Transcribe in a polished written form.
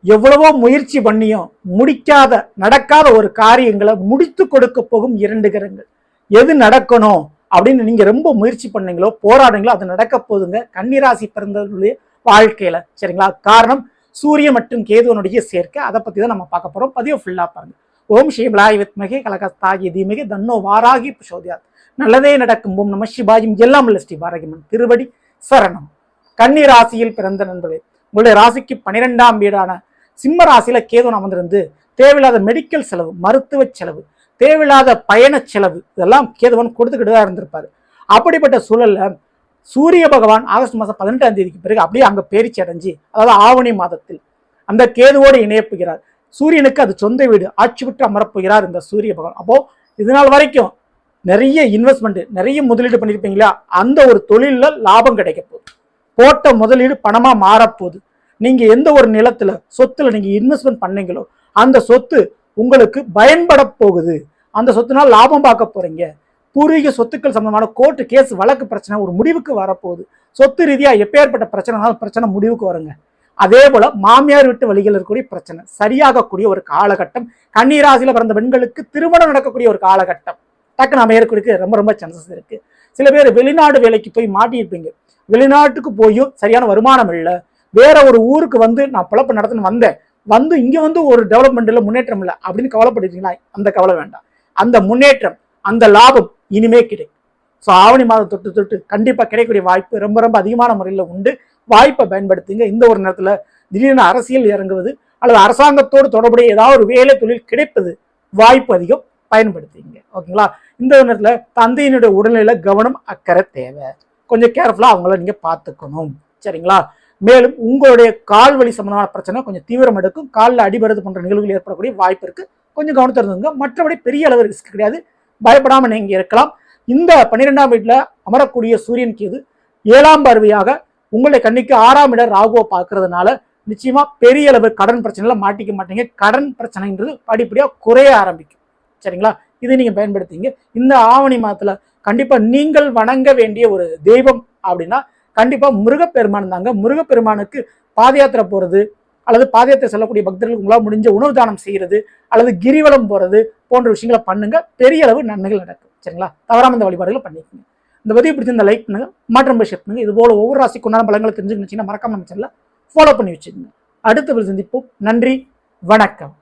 எவ்வளவோ முயற்சி பண்ணியும் நடக்காத ஒரு காரியங்களை முடித்து கொடுக்க போகும் 2 கிரகங்கள். எது நடக்கணும் அப்படின்னு நீங்க ரொம்ப முயற்சி பண்ணீங்களோ போராடுங்களோ அது நடக்க போகுதுங்க கன்னிராசி பிறந்தவர்களுடைய வாழ்க்கையில. சரிங்களா? காரணம் சூரியன் மற்றும் கேதுவனுடைய சேர்க்கை. அதை பத்தி தான் நம்ம பார்க்க போறோம். பதிவு ஃபுல்லா பாருங்க. ஓம் ஸ்ரீ விலாய் வித்மகே கலகஸ்தாகி தீமகே தன்னோ வாராகி பிரசோதியாத். நல்லதே நடக்கும். ஓம் நம சிவாயும் எல்லாம் ஸ்ரீ வாராகிமன் திருவடி சரணம். கன்னி ராசியில் பிறந்த நண்பர்களே, உங்களுடைய ராசிக்கு 12ஆம் வீடான சிம்ம ராசியில கேது அமர்ந்திருந்து தேவையில்லாத மெடிக்கல் செலவு, மருத்துவ செலவு, தேவையில்லாத பயண செலவு இதெல்லாம் கேதுவன் கொடுத்துக்கிட்டு தான் இருந்திருப்பாரு. அப்படிப்பட்ட சூழல்ல சூரிய பகவான் ஆகஸ்ட் மாதம் 18ஆம் தேதிக்கு பிறகு அப்படியே அங்க பேரிச்சி அடைஞ்சு, அதாவது ஆவணி மாதத்தில் அந்த கேதுவோடு இணையப்புகிறார். சூரியனுக்கு அது சொந்த வீடு, ஆட்சி விட்டு அமரப்போகிறார் இந்த சூரிய பகவான். அப்போ இதனால் வரைக்கும் நிறைய இன்வெஸ்ட்மெண்ட், நிறைய முதலீடு பண்ணியிருப்பீங்களா, அந்த ஒரு தொழில லாபம் கிடைக்க போகுது. போட்ட முதலீடு பணமா மாறப்போகுது. நீங்க எந்த ஒரு நிலத்துல சொத்துல நீங்க இன்வெஸ்ட்மெண்ட் பண்ணீங்களோ அந்த சொத்து உங்களுக்கு பயன்பட போகுது. அந்த சொத்துனால லாபம் பார்க்க போறீங்க. பூர்வீக சொத்துக்கள் சம்பந்தமான கோர்ட்டு கேஸ் வழக்கு பிரச்சனை ஒரு முடிவுக்கு வரப்போகுது. சொத்து ரீதியா எப்பேற்பட்ட பிரச்சனை முடிவுக்கு வருங்க. அதே போல மாமியார் வீட்டு வழிகள் இருக்கக்கூடிய பிரச்சனை சரியாகக்கூடிய ஒரு காலகட்டம். கன்னிராசியில பிறந்த பெண்களுக்கு திருமணம் நடக்கக்கூடிய ஒரு காலகட்டம் டக்குன்னு அமையறதுக்கு ரொம்ப ரொம்ப சான்சஸ் இருக்கு. சில பேர் வெளிநாடு வேலைக்கு போய் மாட்டியிருப்பீங்க. வெளிநாட்டுக்கு போயும் சரியான வருமானம் இல்லை. வேற ஒரு ஊருக்கு வந்து நான் பிழப்பு நடத்தின்னு வந்து இங்க வந்து ஒரு டெவலப்மெண்ட் இல்லை, முன்னேற்றம் இல்லை அப்படின்னு கவலைப்படுறீங்களா? அந்த கவலை வேண்டாம். அந்த முன்னேற்றம், அந்த லாபம் இனிமே கிடைக்கும். ஸோ ஆவணி மாதம் தொட்டு கண்டிப்பா கிடைக்கக்கூடிய வாய்ப்பு ரொம்ப ரொம்ப அதிகமான முறையில் உண்டு. வாய்ப்பை பயன்படுத்துங்க. இந்த ஒரு நேரத்துல திடீர்னு அரசியல் இறங்குவது அல்லது அரசாங்கத்தோடு தொடர்புடைய ஏதாவது ஒரு வேலை தொழில் கிடைப்பது வாய்ப்பு அதிகம், பயன்படுத்திங்க. ஓகேங்களா? இந்த நேரத்துல தந்தையினுடைய உடல்நிலையில கவனம் அக்கறை தேவை. கொஞ்சம் கேர்ஃபுல்லா அவங்கள நீங்க பார்த்துக்கணும். சரிங்களா? மேலும் உங்களுடைய கால் வலி சம்பந்தமான பிரச்சனை கொஞ்சம் தீவிரம் எடுக்கும். காலில் அடிபடுறது போன்ற நிகழ்வுகள் ஏற்படக்கூடிய வாய்ப்பு இருக்கு. கொஞ்சம் கவனத்தை இருந்துங்க. மற்றபடி பெரிய அளவு ரிஸ்க் கிடையாது. பயப்படாம நீங்க இருக்கலாம். இந்த 12ஆம் வீட்டுல அமரக்கூடிய சூரியன் கேது 7ஆம் பார்வையாக உங்களுடைய கண்ணிக்கு 6ஆம் இடம் ராகுவை பார்க்கறதுனால நிச்சயமா பெரிய அளவு கடன் பிரச்சனைல மாட்டிக்க மாட்டீங்க. கடன் பிரச்சனைன்றது படிப்படியா குறைய ஆரம்பிக்கும். சரிங்களா? இதை நீங்க பயன்படுத்திங்க. இந்த ஆவணி மாதத்துல கண்டிப்பா நீங்கள் வணங்க வேண்டிய ஒரு தெய்வம் அப்படின்னா கண்டிப்பா முருகப்பெருமான் தாங்க. முருகப்பெருமானுக்கு பாத யாத்திரை போறது அல்லது பாத யாத்திரை செல்லக்கூடிய பக்தர்களுக்கு உங்களால் முடிஞ்ச உணவு தானம் செய்யறது அல்லது கிரிவலம் போறது போன்ற விஷயங்களை பண்ணுங்க. பெரிய அளவு நன்மைகள் நடக்கும். சரிங்களா? தவறாம இந்த வழிபாடுகளை பண்ணிக்கோங்க. இந்த பதிவு பிடிச்சிருந்த லைக் பண்ணுங்க, மாற்றம் ஷேர் பண்ணுங்க. இது போல ஒவ்வொரு ராசிக்குண்டான பலங்களை தெரிஞ்சுக்கணும்னா மறக்காம நம்ம சேனலை ஃபாலோ பண்ணி வச்சுக்கோங்க. அடுத்த சந்திப்போம். நன்றி, வணக்கம்.